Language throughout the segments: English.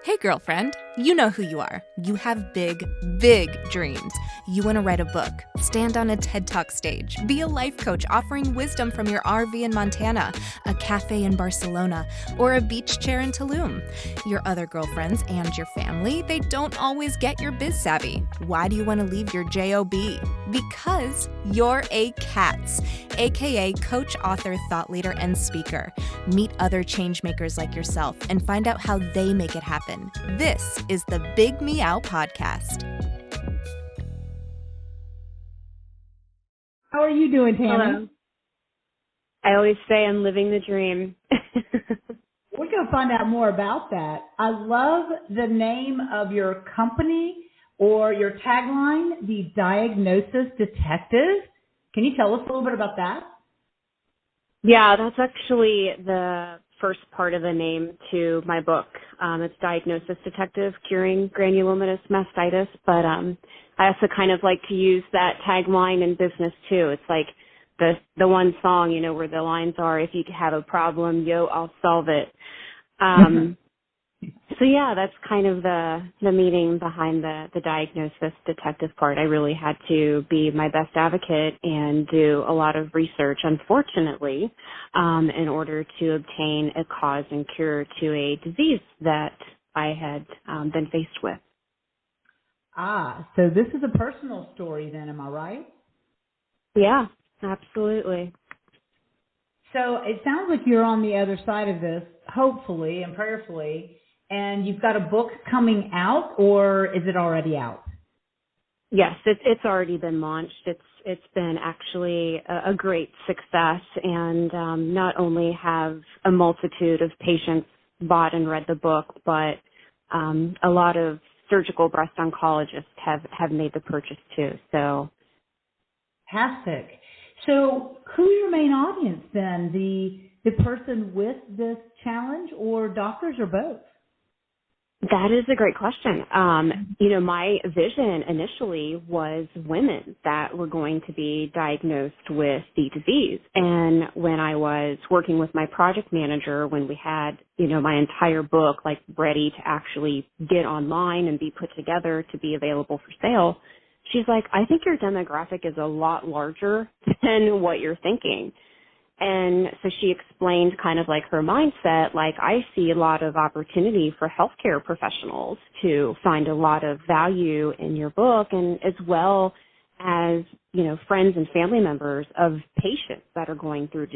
Hey, girlfriend, you know who you are. You have big, big dreams. You want to write a book, stand on a TED Talk stage, be a life coach offering wisdom from your RV in Montana, a cafe in Barcelona, or a beach chair in Tulum. Your other girlfriends and your family, they don't always get your biz savvy. Why do you want to leave your JOB? Because you're a C.A.T.S, aka coach, author, thought leader, and speaker. Meet other change makers like yourself and find out how they make it happen. This is the Big Meow podcast. How are you doing, Tami? Hello. I always say I'm living the dream. We're going to find out more about that. I love the name of your company or your tagline, the Diagnosis Detective. Can you tell us a little bit about that? Yeah, that's actually the first part of the name to my book. It's Diagnosis Detective, Curing Granulomatous Mastitis. But I also kind of like to use that tagline in business too. It's like the one song, where the lines are, if you have a problem, yo, I'll solve it. So yeah, that's kind of the meaning behind the Diagnosis Detective part. I really had to be my best advocate and do a lot of research, unfortunately, in order to obtain a cause and cure to a disease that I had been faced with. So this is a personal story then, am I right? Yeah, absolutely. So it sounds like you're on the other side of this, hopefully and prayerfully, and you've got a book coming out, or is it already out? Yes, it's already been launched. It's been actually a great success, and not only have a multitude of patients bought and read the book, but a lot of surgical breast oncologists have made the purchase too. So, Fantastic. So who's your main audience then? The person with this challenge, or doctors, or both? that is a great question. My vision initially was women that were going to be diagnosed with the disease. And when I was working with my project manager, when we had, my entire book like ready to actually get online and be put together to be available for sale, she's like, I think your demographic is a lot larger than what you're thinking. And so she explained kind of like her mindset, like I see a lot of opportunity for healthcare professionals to find a lot of value in your book, and as well as, friends and family members of patients that are going through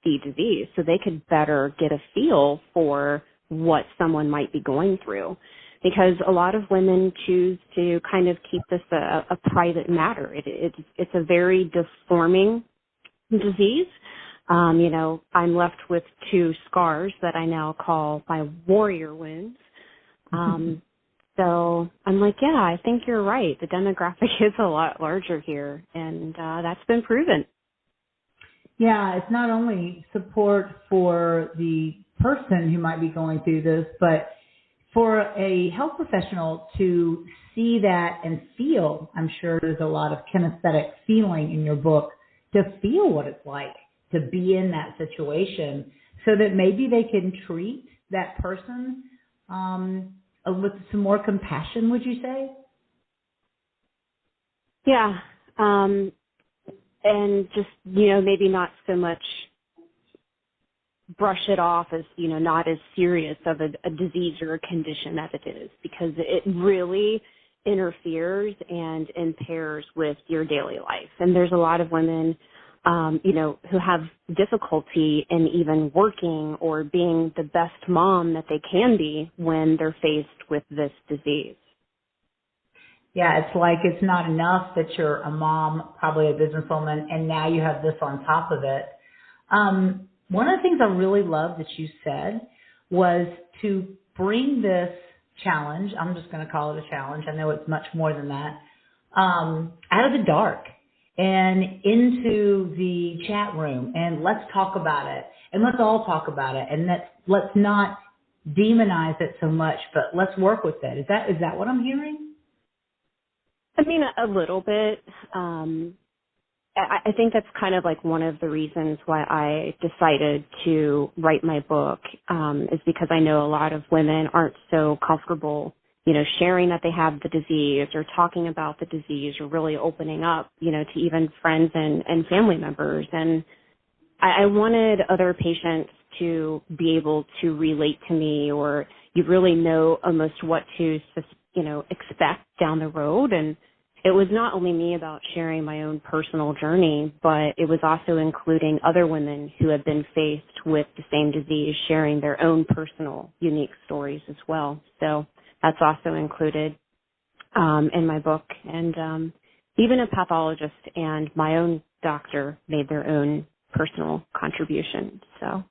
the disease, so they could better get a feel for what someone might be going through. Because a lot of women choose to kind of keep this a private matter. It's a very deforming disease. I'm left with 2 scars that I now call my warrior wounds. So I'm like, yeah, I think you're right. The demographic is a lot larger here, and that's been proven. Yeah, it's not only support for the person who might be going through this, but for a health professional to see that and feel, I'm sure there's a lot of kinesthetic feeling in your book, to feel what it's like to be in that situation, so that maybe they can treat that person with some more compassion, would you say? Yeah. And just, maybe not so much brush it off as, not as serious of a disease or a condition as it is, because it really interferes and impairs with your daily life. And there's a lot of women who have difficulty in even working or being the best mom that they can be when they're faced with this disease. Yeah, it's like it's not enough that you're a mom, probably a businesswoman, and now you have this on top of it. One of the things I really love that you said was to bring this challenge, I'm just going to call it a challenge, I know it's much more than that, out of the dark and into the chat room, and let's talk about it, and let's all talk about it, and let's not demonize it so much, but let's work with it. Is that what I'm hearing? I mean, a little bit. I think that's kind of like one of the reasons why I decided to write my book, is because I know a lot of women aren't so comfortable, sharing that they have the disease or talking about the disease or really opening up, to even friends and family members. And I wanted other patients to be able to relate to me, or you really know almost what to, expect down the road. And it was not only me about sharing my own personal journey, but it was also including other women who have been faced with the same disease, sharing their own personal, unique stories as well. So that's also included in my book. And even a pathologist and my own doctor made their own personal contribution. So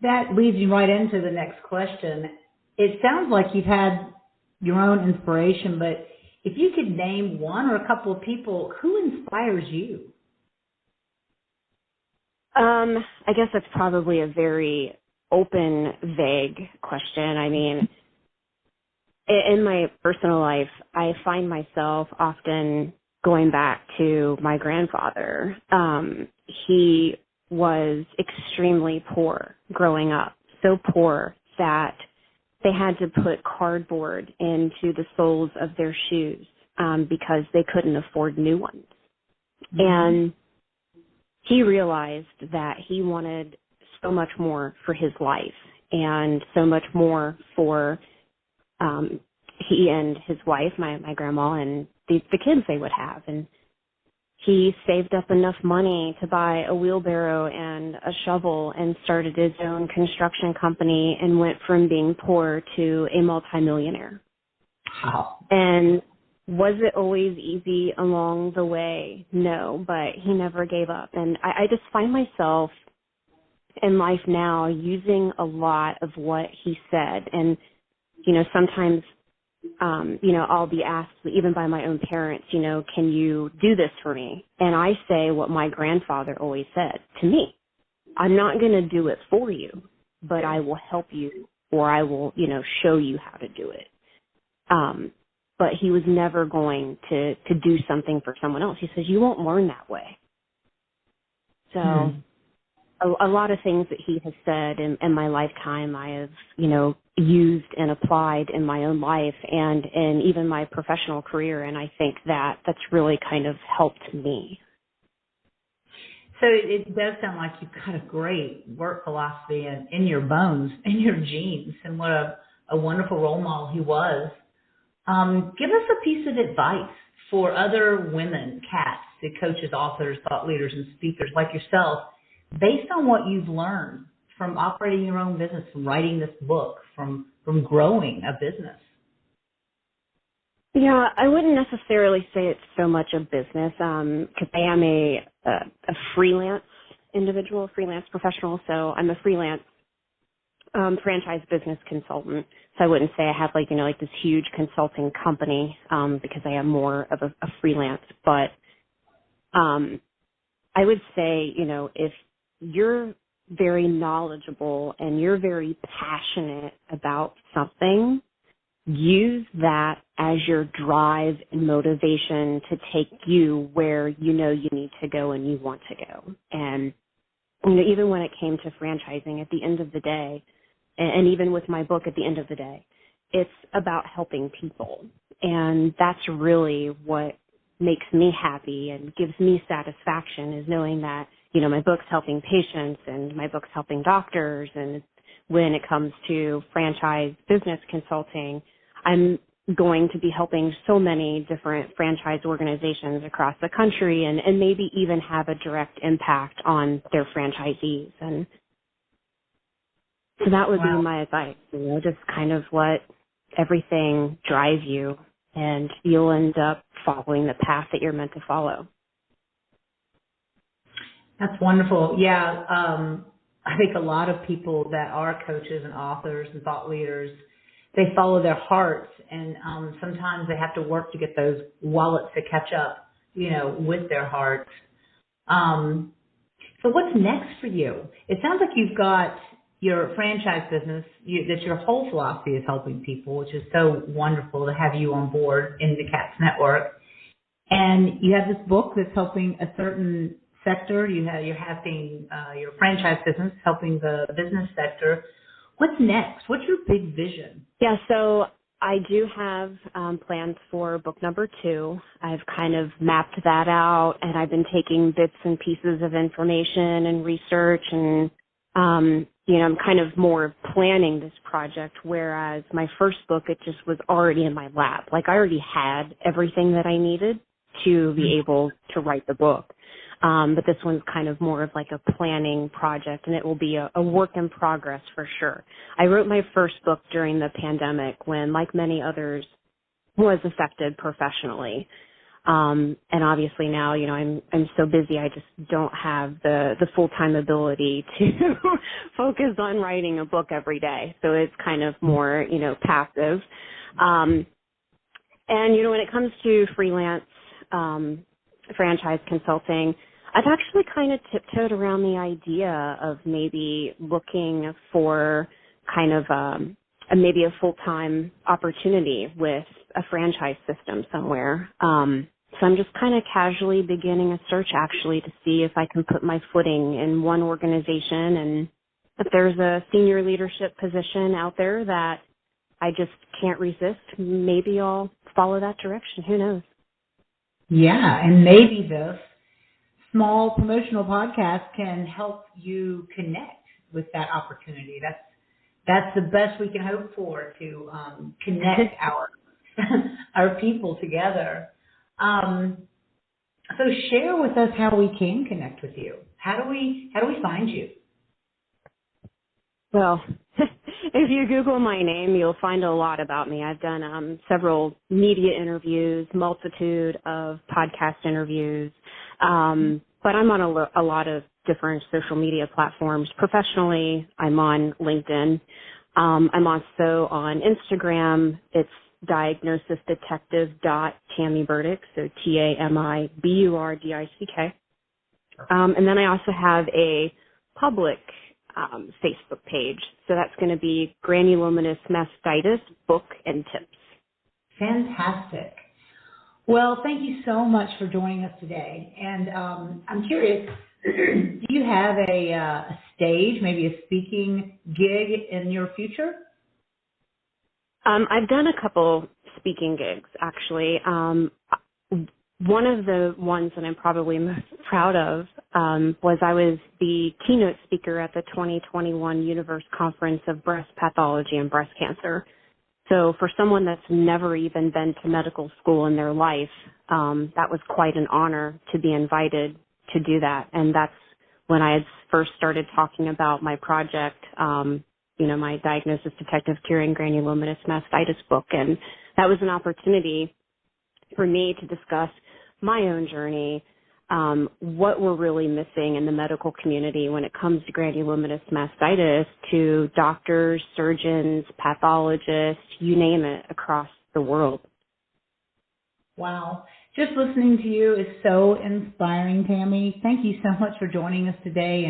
that leads you right into the next question. It sounds like you've had your own inspiration, but if you could name one or a couple of people, who inspires you? I guess that's probably a very open, vague question. I mean, in my personal life, I find myself often going back to my grandfather. He was extremely poor growing up, so poor that they had to put cardboard into the soles of their shoes because they couldn't afford new ones. Mm-hmm. And he realized that he wanted so much more for his life and so much more for he and his wife, my grandma, and the kids they would have. And he saved up enough money to buy a wheelbarrow and a shovel and started his own construction company and went from being poor to a multimillionaire. Wow. And was it always easy along the way? No, but he never gave up. And I just find myself in life now using a lot of what he said. And, sometimes I'll be asked, even by my own parents, can you do this for me? And I say what my grandfather always said to me: I'm not going to do it for you, but I will help you, or I will, show you how to do it. But he was never going to do something for someone else. He says, you won't learn that way. So a lot of things that he has said in my lifetime, I have, used and applied in my own life and in even my professional career. And I think that that's really kind of helped me. So it does sound like you've got a great work philosophy in your bones, in your genes, and what a wonderful role model he was. Give us a piece of advice for other women, C.A.T.s, the coaches, authors, thought leaders, and speakers like yourself, based on what you've learned from operating your own business, from writing this book, from growing a business. Yeah, I wouldn't necessarily say it's so much a business, because I am a freelance individual, freelance professional. So I'm a freelance franchise business consultant. So I wouldn't say I have like this huge consulting company, because I am more of a freelance. But I would say, if you're very knowledgeable and you're very passionate about something, use that as your drive and motivation to take you where you need to go and you want to go. And even when it came to franchising, at the end of the day, and even with my book at the end of the day, it's about helping people. And that's really what makes me happy and gives me satisfaction, is knowing that, my book's helping patients and my book's helping doctors. And when it comes to franchise business consulting, I'm going to be helping so many different franchise organizations across the country and maybe even have a direct impact on their franchisees. And so that would be my advice, just kind of let everything drive you, and you'll end up following the path that you're meant to follow. That's wonderful. Yeah, I think a lot of people that are coaches and authors and thought leaders, they follow their hearts, and sometimes they have to work to get those wallets to catch up, with their hearts. So what's next for you? It sounds like you've got your franchise business, that your whole philosophy is helping people, which is so wonderful to have you on board in the C.A.T.S network. And you have this book that's helping a certain sector. You're having your franchise business helping the business sector. What's next? What's your big vision? Yeah, so I do have plans for book number 2. I've kind of mapped that out, and I've been taking bits and pieces of information and research, and I'm kind of more planning this project, whereas my first book, it just was already in my lap. Like, I already had everything that I needed to be able to write the book. But this one's kind of more of like a planning project, and it will be a work in progress for sure. I wrote my first book during the pandemic when, like many others, was affected professionally. And obviously now, I'm so busy, I just don't have the full-time ability to focus on writing a book every day. So it's kind of more, passive. And, when it comes to freelance franchise consulting, I've actually kind of tiptoed around the idea of maybe looking for kind of maybe a full-time opportunity with a franchise system somewhere. So I'm just kind of casually beginning a search actually to see if I can put my footing in one organization, and if there's a senior leadership position out there that I just can't resist, maybe I'll follow that direction. Who knows? Yeah, and maybe this small promotional podcast can help you connect with that opportunity. That's the best we can hope for, to connect our people together. So share with us how we can connect with you. How do we find you? Well, if you Google my name, you'll find a lot about me. I've done several media interviews, multitude of podcast interviews, but I'm on a lot of different social media platforms. Professionally, I'm on LinkedIn. I'm also on Instagram. It's diagnosisdetective.Tami Burdick, so TamiBurdick. And then I also have a public Facebook page. So that's going to be Granulomatous Mastitis Book and Tips. Fantastic. Well, thank you so much for joining us today. And I'm curious, do you have a stage, maybe a speaking gig in your future? I've done a couple speaking gigs, actually. One of the ones that I'm probably most proud of was I was the keynote speaker at the 2021 Universe Conference of Breast Pathology and Breast Cancer. So for someone that's never even been to medical school in their life, that was quite an honor to be invited to do that. And that's when I had first started talking about my project, my Diagnosis Detective Curing Granulomatous Mastitis book. And that was an opportunity for me to discuss my own journey, what we're really missing in the medical community when it comes to granulomatous mastitis, to doctors, surgeons, pathologists, you name it, across the world. Wow. Just listening to you is so inspiring, Tami. Thank you so much for joining us today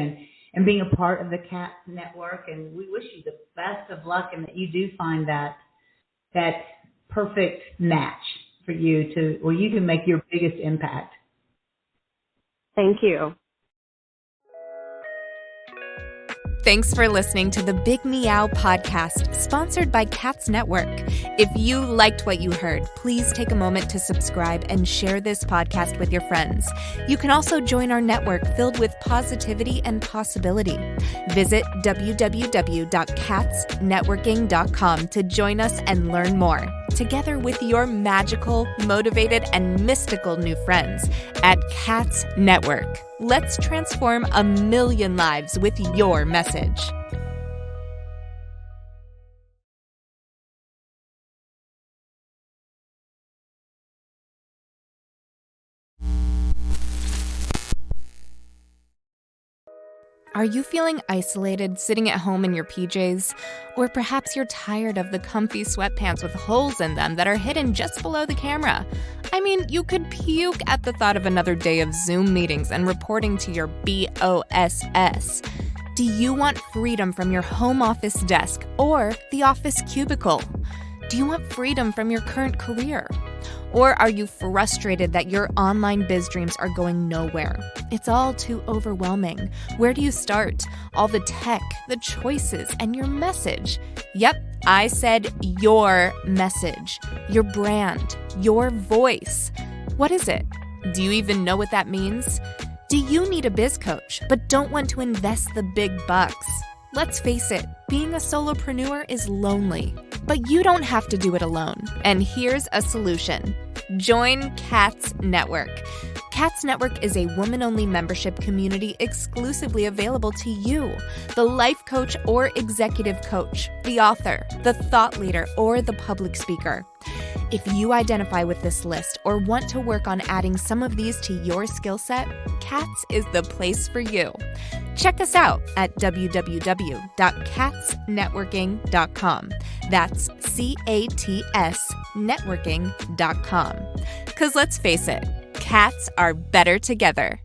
and being a part of the C.A.T.S network. And we wish you the best of luck and that you do find that perfect match for you where you can make your biggest impact. Thank you. Thanks for listening to the Big Meow podcast, sponsored by C.A.T.S Network. If you liked what you heard, please take a moment to subscribe and share this podcast with your friends. You can also join our network filled with positivity and possibility. Visit www.catsnetworking.com to join us and learn more, together with your magical, motivated, and mystical new friends at C.A.T.S Network. Let's transform 1 million lives with your message. Are you feeling isolated, sitting at home in your PJs? Or perhaps you're tired of the comfy sweatpants with holes in them that are hidden just below the camera? I mean, you could puke at the thought of another day of Zoom meetings and reporting to your BOSS. Do you want freedom from your home office desk or the office cubicle? Do you want freedom from your current career? Or are you frustrated that your online biz dreams are going nowhere? It's all too overwhelming. Where do you start? All the tech, the choices, and your message. Yep, I said your message, your brand, your voice. What is it? Do you even know what that means? Do you need a biz coach but don't want to invest the big bucks? Let's face it, being a solopreneur is lonely, but you don't have to do it alone. And here's a solution. Join C.A.T.S Network. C.A.T.S Network is a woman-only membership community exclusively available to you, the life coach or executive coach, the author, the thought leader, or the public speaker. If you identify with this list or want to work on adding some of these to your skill set, C.A.T.S is the place for you. Check us out at www.catsnetworking.com. That's C-A-T-S networking.com. Because let's face it, cats are better together.